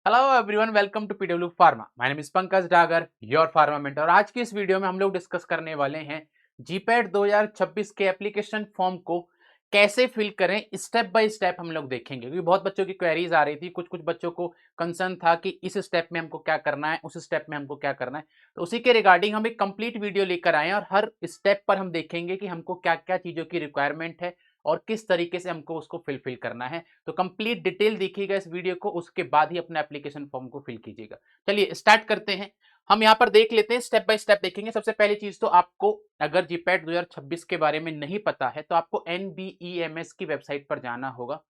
Hello everyone, welcome to PW pharma. My name is Pankaj Dagar, your pharma mentor. और आज की इस वीडियो में हम लोग डिस्कस करने वाले हैं जीपैट 2026 के एप्लीकेशन फॉर्म को कैसे फिल करें। स्टेप बाय स्टेप हम लोग देखेंगे, क्योंकि बहुत बच्चों की क्वेरीज आ रही थी। कुछ कुछ बच्चों को कंसर्न था कि इस स्टेप में हमको क्या करना है, उस स्टेप में हमको क्या करना है। तो उसी के रिगार्डिंग हम एक कंप्लीट वीडियो लेकर आए हैं और हर स्टेप पर हम देखेंगे कि हमको क्या क्या चीजों की रिक्वायरमेंट है और किस तरीके से हमको उसको फिल करना है। तो कंप्लीट डिटेल देखिएगा इस वीडियो को, उसके बाद ही अपना एप्लीकेशन फॉर्म को फिल कीजिएगा। चलिए स्टार्ट करते हैं। हम यहाँ पर देख लेते हैं, स्टेप बाय स्टेप देखेंगे। सबसे पहली चीज तो आपको, अगर जीपैट 2026 के बारे में नहीं पता है तो आपको NBEMS की वेबसाइट पर जाना होगा।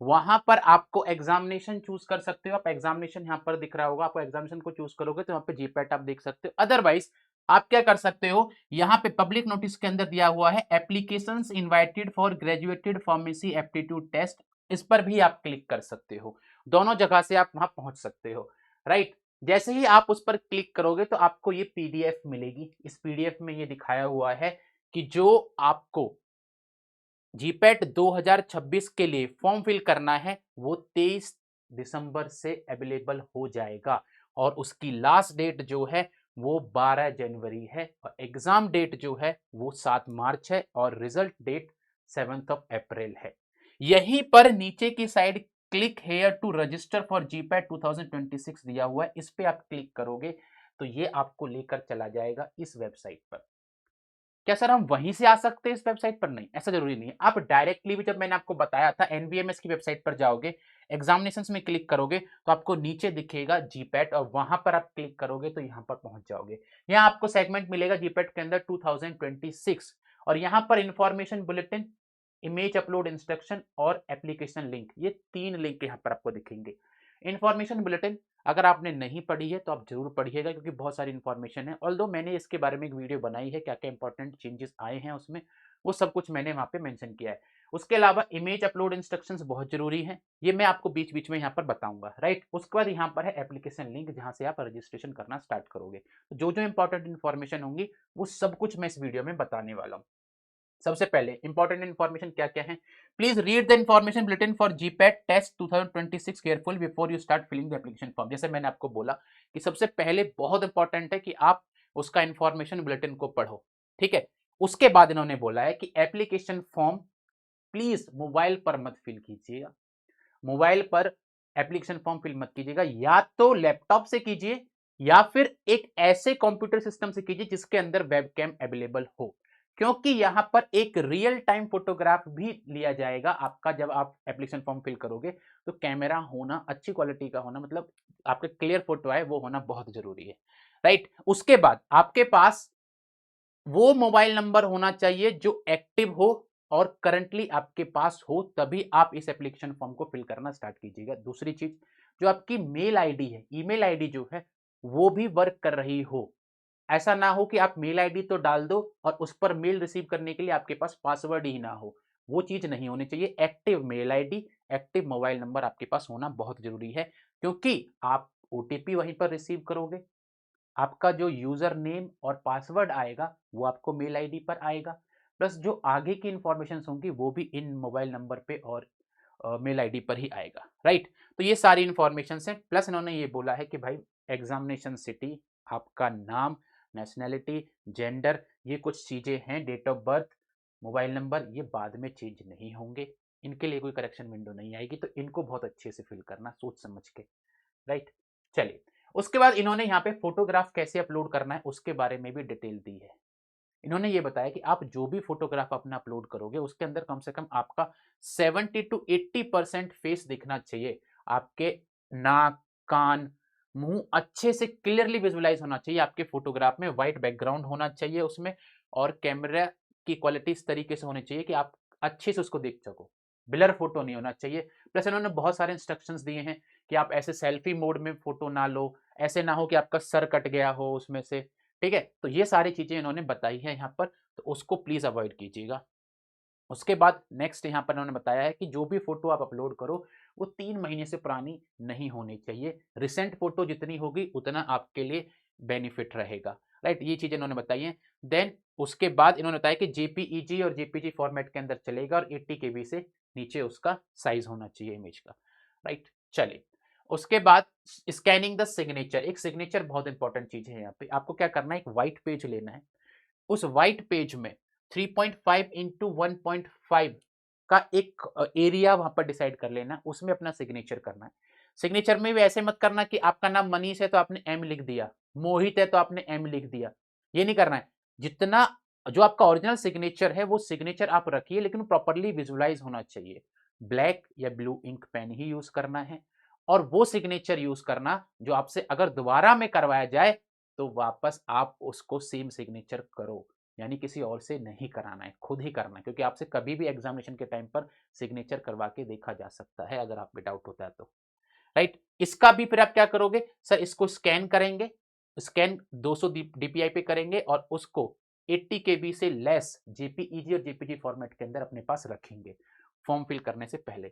वहां पर आपको एग्जामिनेशन चूज कर सकते हो। आप एग्जामिनेशन यहाँ पर दिख रहा होगा, आपको एग्जामिनेशन को चूज करोगे तो वहां पे जीपैट आप देख सकते हो। अदरवाइज आप क्या कर सकते हो, यहाँ पे पब्लिक नोटिस के अंदर दिया हुआ है applications invited for graduated pharmacy aptitude test, इस पर भी आप क्लिक कर सकते हो। दोनों जगह से आप वहां पहुंच सकते हो। राइट, जैसे ही आप उस पर क्लिक करोगे तो आपको ये पीडीएफ मिलेगी। इस पीडीएफ में ये दिखाया हुआ है कि जो आपको जीपैट 2026 के लिए फॉर्म फिल करना है वो 23 दिसंबर से अवेलेबल हो जाएगा। और उसकी लास्ट डेट जो है वो 12 जनवरी है और एग्जाम डेट जो है वो 7 मार्च है और रिजल्ट डेट 7 ऑफ अप्रैल है। यहीं पर नीचे की side click here to register for GPAT 2026 दिया हुआ है, इस पे आप क्लिक करोगे तो ये आपको लेकर चला जाएगा इस वेबसाइट पर। क्या सर हम वहीं से आ सकते हैं इस वेबसाइट पर? नहीं, ऐसा जरूरी नहीं है। आप डायरेक्टली भी, जब मैंने आपको बताया था, एनवीएमएस की वेबसाइट पर जाओगे, एग्जामिनेशंस में क्लिक करोगे तो आपको नीचे दिखेगा जीपैट और वहां पर आप क्लिक करोगे तो यहां पर पहुंच जाओगे। यहां आपको सेगमेंट मिलेगा जीपैट के अंदर 2026 और यहां पर information bulletin, image upload instruction और एप्लीकेशन लिंक, ये 3 लिंक यहां पर आपको दिखेंगे। इंफॉर्मेशन बुलेटिन अगर आपने नहीं पढ़ी है तो आप जरूर पढ़िएगा, क्योंकि बहुत सारी इंफॉर्मेशन है। ऑल्दो मैंने इसके बारे में एक वीडियो बनाई है, क्या क्या इंपॉर्टेंट चेंजेस आए हैं उसमें, वो सब कुछ मैंने वहां पे मेंशन किया है। उसके अलावा इमेज अपलोड इंस्ट्रक्शंस बहुत जरूरी हैं, ये मैं आपको बीच बीच में यहाँ पर बताऊंगा। राइट, उसके बाद यहाँ पर है एप्लीकेशन लिंक, जहां से आप रजिस्ट्रेशन करना स्टार्ट करोगे। तो जो जो इंपॉर्टेंट इन्फॉर्मेशन होंगी वो सब कुछ मैं इस वीडियो में बताने वाला हूँ। सबसे पहले इंपॉर्टेंट इन्फॉर्मेशन क्या क्या है, please read the information bulletin for GPAT test 2026 careful before you start filling the application form. जैसे मैंने आपको बोला कि सबसे पहले बहुत इंपॉर्टेंट है कि आप उसका इन्फॉर्मेशन बुलेटिन को पढ़ो। ठीक है, उसके बाद इन्होंने बोला है कि एप्लीकेशन फॉर्म प्लीज मोबाइल पर मत फिल कीजिएगा। मोबाइल पर एप्लीकेशन फॉर्म फिल मत कीजिएगा, या तो लैपटॉप से कीजिए या फिर एक ऐसे कंप्यूटर सिस्टम से कीजिए जिसके अंदर वेबकैम अवेलेबल हो। क्योंकि यहां पर एक रियल टाइम फोटोग्राफ भी लिया जाएगा आपका। जब आप एप्लीकेशन फॉर्म फिल करोगे तो कैमरा होना, अच्छी क्वालिटी का होना, मतलब आपका क्लियर फोटो आए, वो होना बहुत जरूरी है। राइट, उसके बाद आपके पास वो मोबाइल नंबर होना चाहिए जो एक्टिव हो और करंटली आपके पास हो, तभी आप इस एप्लीकेशन फॉर्म को फिल करना स्टार्ट कीजिएगा। दूसरी चीज, जो आपकी मेल आईडी है, ईमेल आईडी जो है वो भी वर्क कर रही हो। ऐसा ना हो कि आप मेल आईडी तो डाल दो और उस पर मेल रिसीव करने के लिए आपके पास पासवर्ड ही ना हो, वो चीज नहीं होनी चाहिए। Active mail ID, active mobile number आपके पास होना बहुत जरूरी है, क्योंकि आप ओटीपी वहीं पर रिसीव करोगे। आपका जो यूजर नेम और पासवर्ड आएगा वो आपको मेल आईडी पर आएगा, प्लस जो आगे की इंफॉर्मेशन होंगी वो भी इन मोबाइल नंबर पे और मेल आईडी पर ही आएगा। राइट, तो ये सारी इंफॉर्मेशन है। प्लस इन्होंने ये बोला है कि भाई एग्जामिनेशन सिटी, आपका नाम, नेशनैलिटी, जेंडर, ये कुछ चीजें हैं, date of birth, mobile number, ये बाद में चेंज नहीं होंगे। इनके लिए कोई करेक्शन विंडो नहीं आएगी, तो इनको बहुत अच्छे से फिल करना सोच समझ के। राइट, चलिए उसके बाद इन्होंने यहाँ पे फोटोग्राफ कैसे अपलोड करना है उसके बारे में भी डिटेल दी है। इन्होंने ये बताया कि आप जो भी फोटोग्राफ अपना अपलोड करोगे उसके अंदर कम से कम आपका 70 to 80% फेस दिखना चाहिए। आपके नाक, कान, मुंह अच्छे से क्लियरली विजुअलाइज होना चाहिए आपके फोटोग्राफ में। व्हाइट बैकग्राउंड होना चाहिए उसमें और कैमरा की क्वालिटी इस तरीके से होनी चाहिए कि आप अच्छे से उसको देख सको। ब्लर फोटो नहीं होना चाहिए। प्लस इन्होंने बहुत सारे इंस्ट्रक्शंस दिए हैं कि आप ऐसे सेल्फी मोड में फोटो ना लो, ऐसे ना हो कि आपका सर कट गया हो उसमें से। ठीक है, तो ये सारी चीजें इन्होंने बताई है यहाँ पर, तो उसको प्लीज अवॉइड कीजिएगा। उसके बाद नेक्स्ट यहाँ पर उन्होंने बताया है कि जो भी फोटो आप अपलोड करो वो 3 महीने से पुरानी नहीं होनी चाहिए। रिसेंट फोटो जितनी होगी उतना आपके लिए बेनिफिट रहेगा। राइट, ये चीजें इन्होंने बताई हैं। देन उसके बाद इन्होंने बताया कि जेपीईजी और जेपीजी फॉर्मेट के अंदर चलेगा और 80 KB से नीचे उसका साइज होना चाहिए इमेज का। राइट, चलिए उसके बाद स्कैनिंग द सिग्नेचर, एक सिग्नेचर बहुत इंपॉर्टेंट चीज है। यहाँ पे आपको क्या करना है, एक व्हाइट पेज लेना है, उस व्हाइट पेज में 3.5 इंटू 1.5 का एक एरिया वहां पर डिसाइड कर लेना, उसमें अपना सिग्नेचर करना है। सिग्नेचर में भी ऐसे मत करना कि आपका नाम मनीष है तो आपने एम लिख दिया, मोहित है तो आपने एम लिख दिया, ये नहीं करना है। जितना जो आपका ओरिजिनल सिग्नेचर है वो सिग्नेचर आप रखिए, लेकिन प्रॉपरली विजुअलाइज होना चाहिए। ब्लैक या ब्लू इंक पेन ही यूज करना है, और वो सिग्नेचर यूज करना जो आपसे अगर दोबारा में करवाया जाए तो वापस आप उसको सेम सिग्नेचर करो, यानी किसी और से नहीं कराना है, खुद ही करना है, क्योंकि आपसे कभी भी एग्जामिनेशन के टाइम पर सिग्नेचर करवा के देखा जा सकता है अगर आप पे डाउट होता है तो। राइट, इसका भी फिर आप क्या करोगे सर, इसको स्कैन करेंगे, स्कैन 200 डीपीआई पे करेंगे और उसको 80 केबी से लेस जेपीईजी और जेपीजी फॉर्मेट के अंदर अपने पास रखेंगे फॉर्म फिल करने से पहले।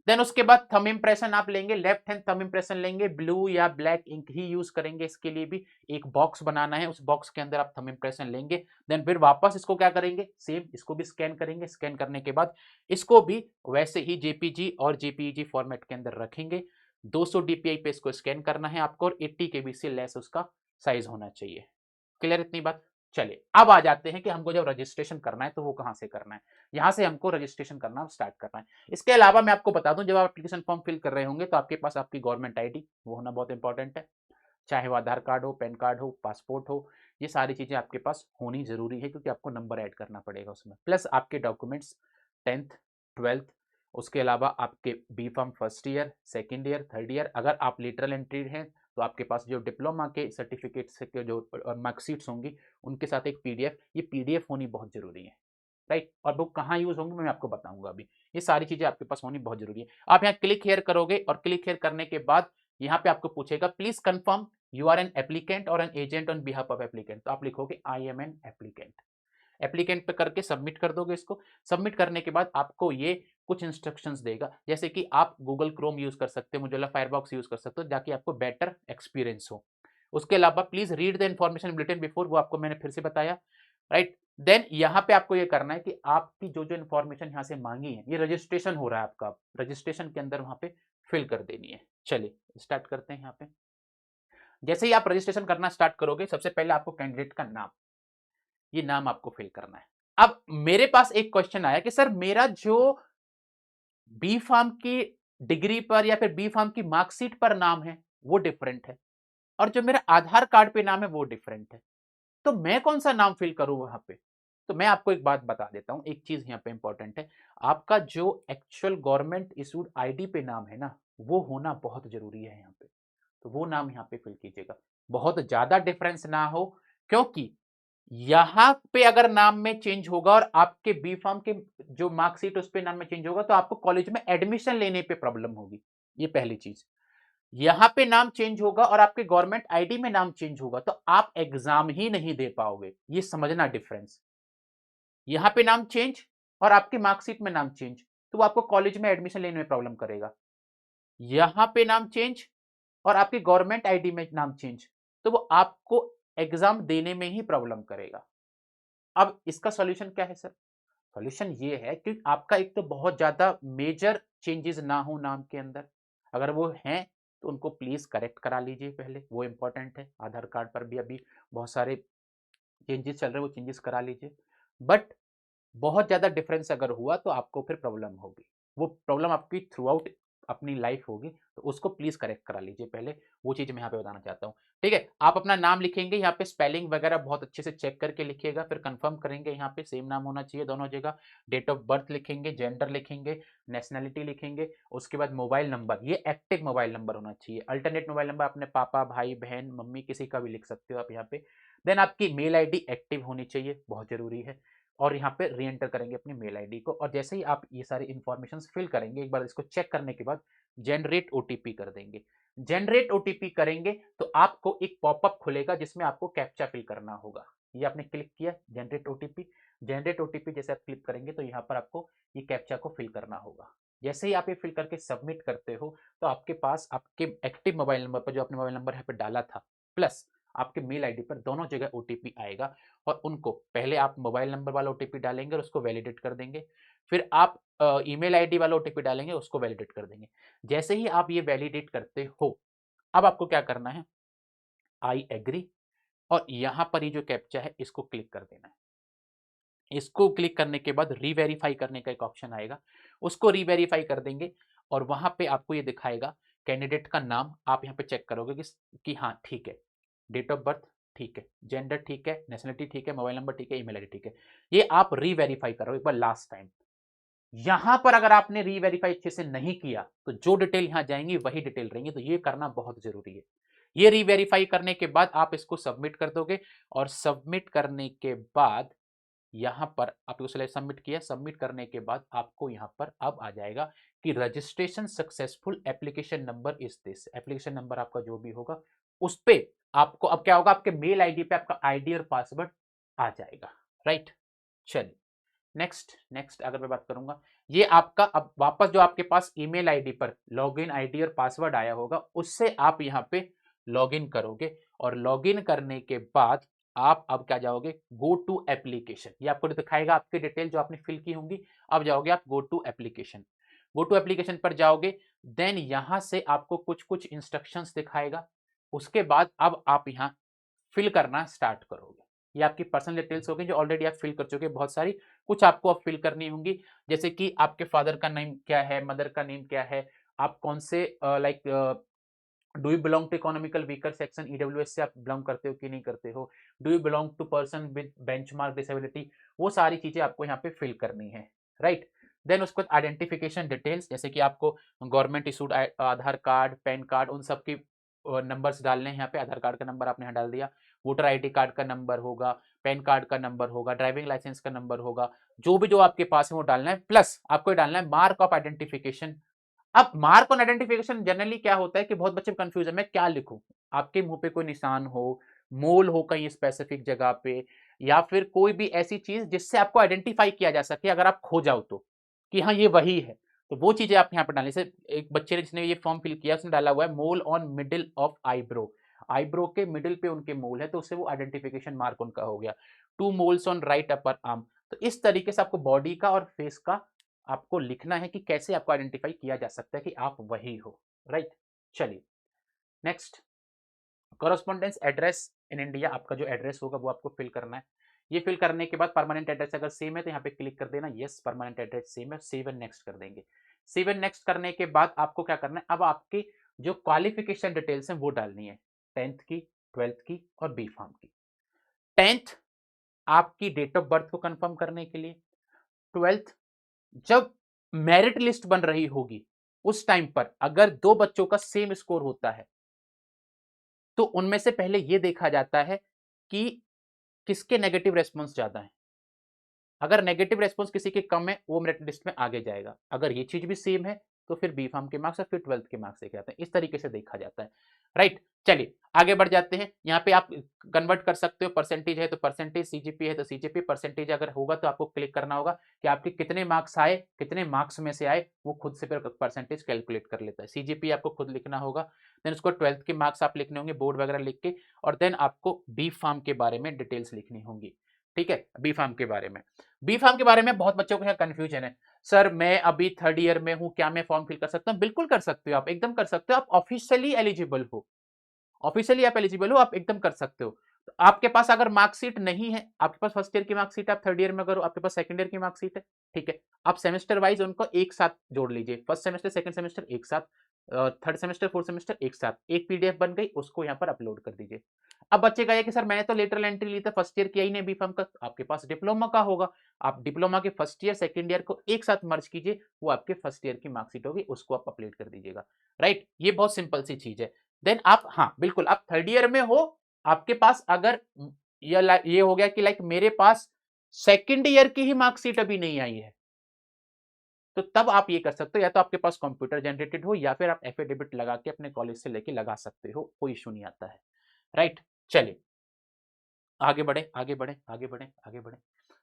देन उसके बाद थंब इंप्रेशन आप लेंगे, लेफ्ट हैंड थंब इंप्रेशन लेंगे, ब्लू या ब्लैक इंक ही यूज करेंगे इसके लिए भी। एक बॉक्स बनाना है, उस बॉक्स के अंदर आप थंब इंप्रेशन लेंगे। देन फिर वापस इसको क्या करेंगे, सेम इसको भी स्कैन करेंगे, स्कैन करने के बाद इसको भी वैसे ही जेपीजी और जेपीईजी फॉर्मेट के अंदर रखेंगे। 200 डीपीआई पे इसको स्कैन करना है आपको, और 80 केबी से लेस उसका साइज होना चाहिए। क्लियर इतनी बात? चलिए अब आ जाते हैं कि हमको जब रजिस्ट्रेशन करना है तो वो कहां से करना है। यहां से हमको रजिस्ट्रेशन करना स्टार्ट करना है। इसके अलावा मैं आपको बता दूं, जब आप एप्लीकेशन फॉर्म फिल कर रहे होंगे तो आपके पास आपकी गवर्नमेंट आईडी वो होना बहुत इंपॉर्टेंट है, चाहे वो आधार कार्ड हो, पैन कार्ड हो, पासपोर्ट हो, ये सारी चीजें आपके पास होनी जरूरी है, क्योंकि आपको नंबर ऐड करना पड़ेगा उसमें, प्लस आपके डॉक्यूमेंट्स 10th 12th, उसके अलावा आपके B pharm first year, second year, third year, अगर आप लिटरल एंट्री हैं तो आपके पास जो डिप्लोमा के सर्टिफिकेट्स के जो मार्कशीट्स होंगी उनके साथ एक पीडीएफ, ये पीडीएफ होनी बहुत जरूरी है। राइट, और वो कहाँ यूज होंगे मैं आपको बताऊंगा अभी। ये सारी चीजें आपके पास होनी बहुत जरूरी है। आप यहाँ क्लिक हेयर करोगे, और क्लिक हेयर करने के बाद यहाँ पे आपको पूछेगा please confirm you are an applicant और an agent on behalf of applicant, तो आप लिखोगे I am an applicant. Applicant पे करके सबमिट कर दोगे इसको। सबमिट करने के बाद आपको ये कुछ इंस्ट्रक्शंस देगा, जैसे कि आप गूगल क्रोम यूज कर सकते हो, मोजिल्ला फायरबॉक्स यूज कर सकते हो, ताकि आपको बेटर एक्सपीरियंस हो। उसके अलावा please read the information bulletin before, वो आपको मैंने फिर से बताया। राइट, देन यहाँ पे आपको ये करना है कि आपकी जो जो इन्फॉर्मेशन यहाँ से मांगी है, ये रजिस्ट्रेशन हो रहा है आपका, रजिस्ट्रेशन के अंदर वहां पे फिल कर देनी है। चलिए स्टार्ट करते हैं। यहाँ पे जैसे ही आप रजिस्ट्रेशन करना स्टार्ट करोगे, सबसे पहले आपको कैंडिडेट का नाम, ये नाम आपको फिल करना है। अब मेरे पास एक क्वेश्चन आया कि सर मेरा जो बी फार्म की डिग्री पर या फिर बी फार्म की मार्कशीट पर नाम है वो डिफरेंट है, और जो मेरा आधार कार्ड पे नाम है वो डिफरेंट है, तो मैं कौन सा नाम फिल करूं वहां पे। तो मैं आपको एक बात बता देता हूं, एक चीज यहाँ पे इंपॉर्टेंट है, आपका जो एक्चुअल गवर्नमेंट इशूड आईडी पे नाम है ना, वो होना बहुत जरूरी है यहाँ पे, तो वो नाम यहाँ पे फिल कीजिएगा, बहुत ज्यादा डिफरेंस ना हो, क्योंकि यहां पे अगर नाम में चेंज होगा और आपके बी फार्म के जो मार्कशीट उस पे नाम में चेंज होगा तो आपको कॉलेज में एडमिशन लेने पे प्रॉब्लम होगी। ये पहली चीज, यहां पे नाम चेंज होगा और आपके गवर्नमेंट आईडी में नाम चेंज होगा तो आप एग्जाम ही नहीं दे पाओगे, ये समझना डिफरेंस। यहां पे नाम चेंज और आपके मार्कशीट में नाम चेंज, तो वो आपको कॉलेज में एडमिशन लेने में प्रॉब्लम करेगा। यहां पे नाम चेंज और आपकी गवर्नमेंट आईडी में नाम चेंज, तो वो आपको एग्जाम देने में ही प्रॉब्लम करेगा। अब इसका सॉल्यूशन क्या है सर? सॉल्यूशन ये है कि आपका एक तो बहुत ज्यादा मेजर चेंजेस ना हो नाम के अंदर, अगर वो हैं तो उनको प्लीज करेक्ट करा लीजिए पहले, वो इंपॉर्टेंट है। आधार कार्ड पर भी अभी बहुत सारे चेंजेस चल रहे हैं, वो चेंजेस करा लीजिए। बट बहुत ज़्यादा डिफरेंस अगर हुआ तो आपको फिर प्रॉब्लम होगी, वो प्रॉब्लम आपकी थ्रू आउट अपनी लाइफ होगी, तो उसको प्लीज करेक्ट करा लीजिए पहले, वो चीज मैं यहाँ पे बताना चाहता हूँ। ठीक है, आप अपना नाम लिखेंगे, यहाँ पे स्पेलिंग वगैरह बहुत अच्छे से चेक करके लिखिएगा, फिर कंफर्म करेंगे, यहाँ पे सेम नाम होना चाहिए दोनों जगह। डेट ऑफ बर्थ लिखेंगे, जेंडर लिखेंगे, नेशनैलिटी लिखेंगे, उसके बाद मोबाइल नंबर, ये एक्टिव मोबाइल नंबर होना चाहिए, अल्टरनेट मोबाइल नंबर अपने पापा, भाई, बहन, मम्मी किसी का भी लिख सकते हो आप यहाँ पे। देन आपकी मेल आईडी एक्टिव होनी चाहिए, बहुत जरूरी है, और यहाँ पे री एंटर करेंगे अपनी मेल आईडी को, और जैसे ही आप ये सारी इन्फॉर्मेशन फिल करेंगे, एक बार इसको चेक करने के बाद जनरेट ओटीपी कर देंगे। जनरेट ओटीपी करेंगे तो आपको एक पॉपअप खुलेगा जिसमें आपको कैप्चा फिल करना होगा। ये आपने क्लिक किया जनरेट ओटीपी, जनरेट ओटीपी जैसे आप क्लिक करेंगे तो यहाँ पर आपको ये कैप्चा को फिल करना होगा। जैसे ही आप ये फिल करके सबमिट करते हो तो आपके पास आपके एक्टिव मोबाइल नंबर पर जो आपने मोबाइल नंबर यहाँ पे डाला था, प्लस आपके मेल आईडी पर दोनों जगह ओटीपी आएगा और उनको पहले आप मोबाइल नंबर वाला ओटीपी डालेंगे और उसको वैलिडेट कर देंगे, फिर आप ईमेल आईडी वाला ओटीपी डालेंगे, उसको वैलिडेट कर देंगे। जैसे ही आप ये वैलिडेट करते हो, अब आपको क्या करना है, आई एग्री, और यहां पर ये जो कैप्चा है इसको क्लिक कर देना है। इसको क्लिक करने के बाद रीवेरीफाई करने का एक ऑप्शन आएगा, उसको रीवेरीफाई कर देंगे और वहां पे आपको ये दिखाएगा कैंडिडेट का नाम, आप यहाँ पे चेक करोगे कि हाँ ठीक है, डेट ऑफ बर्थ ठीक है, जेंडर ठीक है, नेशनलिटी ठीक है, मोबाइल नंबर ठीक है, ईमेल आईडी ठीक है। ये आप रीवेरीफाई करो एक बार लास्ट टाइम। यहां पर अगर आपने रीवेरीफाई अच्छे से नहीं किया तो जो डिटेल यहां जाएंगी वही डिटेल रहेंगी, तो ये करना बहुत जरूरी है। ये रीवेरीफाई करने के बाद आप इसको सबमिट कर दोगे और सबमिट करने के बाद यहां पर आपको सबमिट किया, सबमिट करने के बाद आपको यहां पर अब आ जाएगा कि registration successful, application number is this, application number आपका जो भी होगा उस पे आपको अब क्या होगा, आपके मेल आईडी पे आपका आईडी और पासवर्ड आ जाएगा, राइट। चलिए नेक्स्ट नेक्स्ट अगर मैं बात करूंगा, ये आपका अब वापस जो आपके पास ईमेल आईडी पर लॉगिन आईडी और पासवर्ड आया होगा उससे आप यहां पे लॉगिन करोगे और लॉगिन करने के बाद आप अब क्या जाओगे, गो टू एप्लीकेशन, ये आपको दिखाएगा आपकी डिटेल जो आपने फिल की होंगी। अब जाओगे आप go to application, go to application पर जाओगे, देन यहां से आपको कुछ कुछ इंस्ट्रक्शंस दिखाएगा। उसके बाद अब आप यहां फिल करना स्टार्ट करोगे। ये आपकी पर्सनल डिटेल्स होगी जो ऑलरेडी आप फिल कर चुके हैं बहुत सारी, कुछ आपको अब फिल करनी होंगी, जैसे कि आपके फादर का नेम क्या है, मदर का नेम क्या है, आप कौन से like do you belong to economical weaker section, EWS से आप बिलोंग करते हो कि नहीं करते हो, do you belong to person with benchmark disability, वो सारी चीजें आपको यहाँ पे फिल करनी है, राइट। देन उसके बाद आइडेंटिफिकेशन डिटेल्स, जैसे कि आपको गवर्नमेंट इशूड आधार कार्ड, पैन कार्ड, उन सब की नंबर्स डालने हैं यहाँ पे। आधार कार्ड का नंबर आपने यहाँ डाल दिया, वोटर आईडी कार्ड का नंबर होगा, पैन कार्ड का नंबर होगा, ड्राइविंग लाइसेंस का नंबर होगा, जो भी जो आपके पास है वो डालना है, प्लस आपको डालना है मार्क ऑफ आइडेंटिफिकेशन। अब मार्क ऑन आइडेंटिफिकेशन जनरली क्या होता है कि बहुत बच्चे कंफ्यूज है, मैं क्या लिखूं, आपके मुंह पे कोई निशान हो, मोल हो कहीं स्पेसिफिक जगह पे, या फिर कोई भी ऐसी चीज जिससे आपको आइडेंटिफाई किया जा सके अगर आप खो जाओ तो, कि हाँ ये वही है, तो वो चीजें आप यहाँ पर डालें। जैसे एक बच्चे ने जिसने ये फॉर्म फिल किया उसने डाला हुआ है मोल on middle of eyebrow, eyebrow के मिडिल पे उनके मोल है तो उससे वो आइडेंटिफिकेशन मार्क उनका हो गया। 2 moles on right upper arm, तो इस तरीके से आपको बॉडी का और फेस का आपको लिखना है कि कैसे आपको आइडेंटिफाई किया जा सकता है कि आप वही हो, राइट। चलिए next, correspondence address in India, आपका जो एड्रेस होगा वो आपको फिल करना है। ये फिल करने के बाद परमानेंट एड्रेस अगर सेम है तो यहाँ पे क्लिक कर देना, यस परमानेंट एड्रेस सेम है, सेव एंड नेक्स्ट कर देंगे। सेव एंड नेक्स्ट करने के बाद आपको क्या करना है, अब आपकी जो क्वालिफिकेशन डिटेल्स हैं वो डालनी है, 10th की, 12th की और बी फार्म की। 10th आपकी डेट ऑफ बर्थ को कंफर्म करने के लिए, 12th जब मेरिट लिस्ट बन रही होगी उस टाइम पर अगर दो बच्चों का सेम स्कोर होता है तो उनमें से पहले यह देखा जाता है कि किसके नेगेटिव रेस्पॉन्स ज्यादा है। अगर नेगेटिव रेस्पॉन्स किसी के कम है वो मेरिट लिस्ट में आगे जाएगा, अगर ये चीज भी सेम है तो फिर बी फार्म के मार्क्स और फिर 12th के मार्क्स देखे जाते हैं, इस तरीके से देखा जाता है, राइट। चलिए आगे बढ़ जाते हैं, यहाँ पे आप कन्वर्ट कर सकते हो, परसेंटेज है तो परसेंटेज, सीजीपी है तो सीजीपी, परसेंटेज अगर होगा तो आपको क्लिक करना होगा कि आपके कितने मार्क्स आए, कितने मार्क्स में से आए, वो खुद से फिर परसेंटेज कैलकुलेट कर लेता है। सीजीपी आपको खुद लिखना होगा, देन उसको 12th के मार्क्स आप लिखने होंगे बोर्ड वगैरह लिख के, और देन आपको बी फार्म के बारे में डिटेल्स लिखनी होंगी, ठीक है। बी फार्म के बारे में, बी फार्म के बारे में बहुत बच्चों को यहाँ कंफ्यूजन है, सर मैं अभी 3rd ईयर में हूं, क्या मैं फॉर्म फिल कर सकता हूं? बिल्कुल कर सकते हो आप, एकदम कर सकते हो, आप ऑफिशियली एलिजिबल हो, ऑफिशियली आप एलिजिबल हो, आप एकदम कर सकते हो। तो आपके पास अगर मार्कशीट नहीं है, आपके पास फर्स्ट ईयर की मार्कशीट है, आप 3rd ईयर में अगर आपके पास सेकंड ईयर की मार्कशीट है, ठीक है, आप सेमेस्टर वाइज उनको एक साथ जोड़ लीजिए, फर्स्ट सेमेस्टर सेकंड सेमेस्टर एक साथ, 3rd सेमेस्टर 4th सेमेस्टर एक साथ, एक पीडीएफ बन गई, उसको यहाँ पर अपलोड कर दीजिए। अब बच्चे का कि सर मैंने तो लेटरल एंट्री ली था, फर्स्ट ईयर किया ही नहीं बी फार्म का, आपके पास डिप्लोमा का होगा, आप डिप्लोमा के फर्स्ट ईयर सेकंड ईयर को एक साथ मर्ज कीजिए, वो आपके फर्स्ट ईयर की मार्कशीट होगी, उसको आप अपलोड कर दीजिएगा, राइट। ये बहुत सिंपल सी चीज है। देन आप, हाँ बिल्कुल, आप 3rd ईयर में हो, आपके पास अगर ये हो गया कि लाइक मेरे पास सेकंड ईयर की ही मार्कशीट अभी नहीं आई है, तो तब आप ये कर सकते हो, या तो आपके पास कंप्यूटर जनरेटेड हो या फिर आप एफिडेविट लगा के अपने कॉलेज से लेके लगा सकते हो, कोई इशू नहीं आता है, राइट। चलिए आगे बढ़े आगे बढ़े आगे बढ़े आगे बढ़े,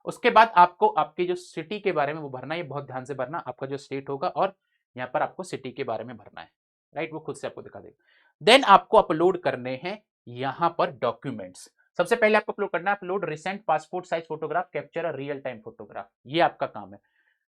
उसके बाद आपको आपकी जो सिटी के बारे में वो भरना है, ये बहुत ध्यान से भरना, आपका जो स्टेट होगा और यहाँ पर आपको सिटी के बारे में भरना है, राइट, वो खुद से आपको दिखा देगा। देन आपको अपलोड करने हैं यहां पर डॉक्यूमेंट्स, सबसे पहले आपको अपलोड करना है, upload recent passport size photograph capture a real time photograph, ये आपका काम है।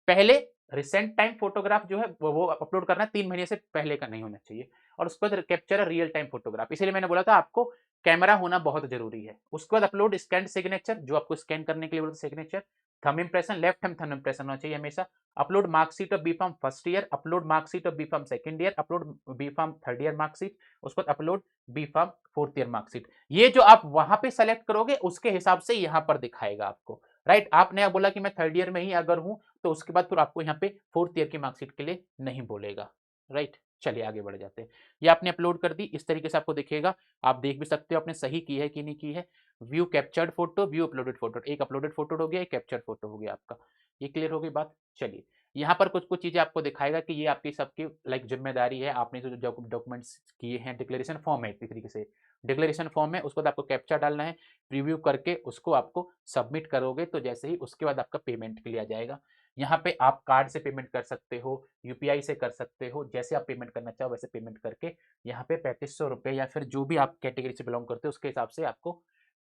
पहले रिसेंट टाइम फोटोग्राफ जो है वो अपलोड करना है, 3 महीने से पहले का नहीं होना चाहिए। और उसके बाद कैप्चर रियल टाइम फोटोग्राफ, इसीलिए मैंने बोला था आपको कैमरा होना बहुत जरूरी है। उसके बाद अपलोड स्कैन सिग्नेचर, जो आपको स्कैन करने के लिए बोला signature, thumb impression, left hand thumb impression होना चाहिए हमेशा। Upload marksheet of B Pharm first year, upload marksheet of B Pharm second year, upload B Pharm third year marksheet, उसके बाद upload B Pharm fourth year marksheet. ये जो आप वहां पे सेलेक्ट करोगे उसके हिसाब से यहां पर दिखाएगा आपको, राइट। आपने बोला कि मैं थर्ड ईयर में ही अगर हूं, तो उसके बाद फिर आपको यहाँ पे फोर्थ ईयर की मार्कशीट के लिए नहीं बोलेगा, राइट। चलिए आगे बढ़ जाते हैं। ये आपने अपलोड कर दी, इस तरीके से आपको दिखेगा। आप देख भी सकते हो आपने सही की है कि नहीं की है। View captured photo, view uploaded photo, एक अपलोडेड फोटो हो गया, एक कैप्चर्ड फोटो हो गया आपका। ये क्लियर हो गई बात। चलिए यहाँ पर कुछ कुछ चीजें आपको दिखाएगा कि ये आपकी सबकी लाइक जिम्मेदारी है, आपने जो डॉक्यूमेंट्स किए हैं, डिक्लेरेशन फॉर्म है एक तरीके से, डिक्लेरेशन फॉर्म है, उसके बाद आपको कैप्चा डालना है, प्रीव्यू करके उसको आपको सबमिट करोगे, तो जैसे ही उसके बाद आपका पेमेंट के लिए आ जाएगा। यहाँ पे आप कार्ड से पेमेंट कर सकते हो, यूपीआई से कर सकते हो, जैसे आप पेमेंट करना चाहो वैसे पेमेंट करके यहाँ पे 3500 रुपये या फिर जो भी आप कैटेगरी से बिलोंग करते हो उसके हिसाब से आपको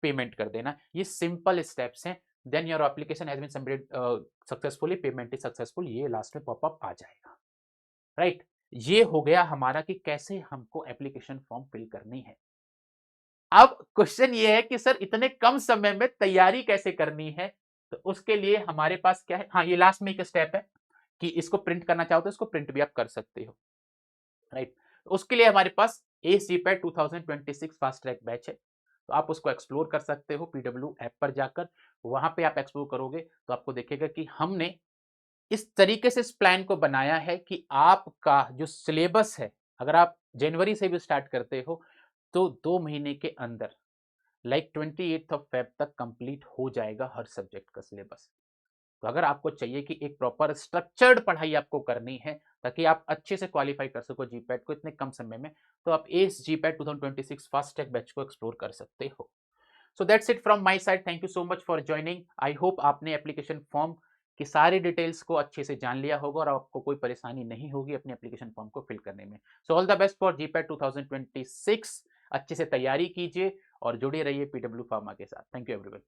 पेमेंट कर देना। ये सिंपल स्टेप्स हैं। Then your application has been submitted successfully, payment is successful, ये लास्ट में पॉपअप आ जाएगा, राइट। ये हो गया हमारा कि कैसे हमको एप्लीकेशन फॉर्म फिल करनी है। अब क्वेश्चन ये है कि सर इतने कम समय में तैयारी कैसे करनी है, तो उसके लिए हमारे पास क्या है, हाँ ये लास्ट में एक स्टेप है कि इसको प्रिंट करना चाहो तो इसको प्रिंट भी आप कर सकते हो, राइट। उसके लिए हमारे पास ACPAT 2026 फास्ट ट्रैक बैच है, तो आप उसको एक्सप्लोर कर सकते हो पीडब्ल्यू ऐप पर जाकर। वहां पे आप एक्सप्लोर करोगे तो आपको देखेगा कि हमने इस तरीके से इस प्लान को बनाया है कि आपका जो सिलेबस है, अगर आप जनवरी से भी स्टार्ट करते हो तो 2 महीने के अंदर लाइक 28 तक कंप्लीट हो जाएगा हर सब्जेक्ट का सिलेबस। तो अगर आपको चाहिए कि एक प्रॉपर स्ट्रक्चर्ड पढ़ाई आपको करनी है ताकि आप अच्छे से क्वालिफाई कर सको जीपैट को इतने कम समय में, तो आप इस जीपैट 2026 फास्ट ट्रैक बैच को एक्सप्लोर कर सकते हो। So that's it from my side, thank you so much for joining. I hope आपने एप्लीकेशन फॉर्म की सारी डिटेल्स को अच्छे से जान लिया होगा और आपको कोई परेशानी नहीं होगी अपने एप्लीकेशन फॉर्म को फिल करने में। So all the best for GPAT 2026। अच्छे से तैयारी कीजिए और जुड़े रहिए पीडब्ल्यू फार्मा के साथ। Thank you everyone.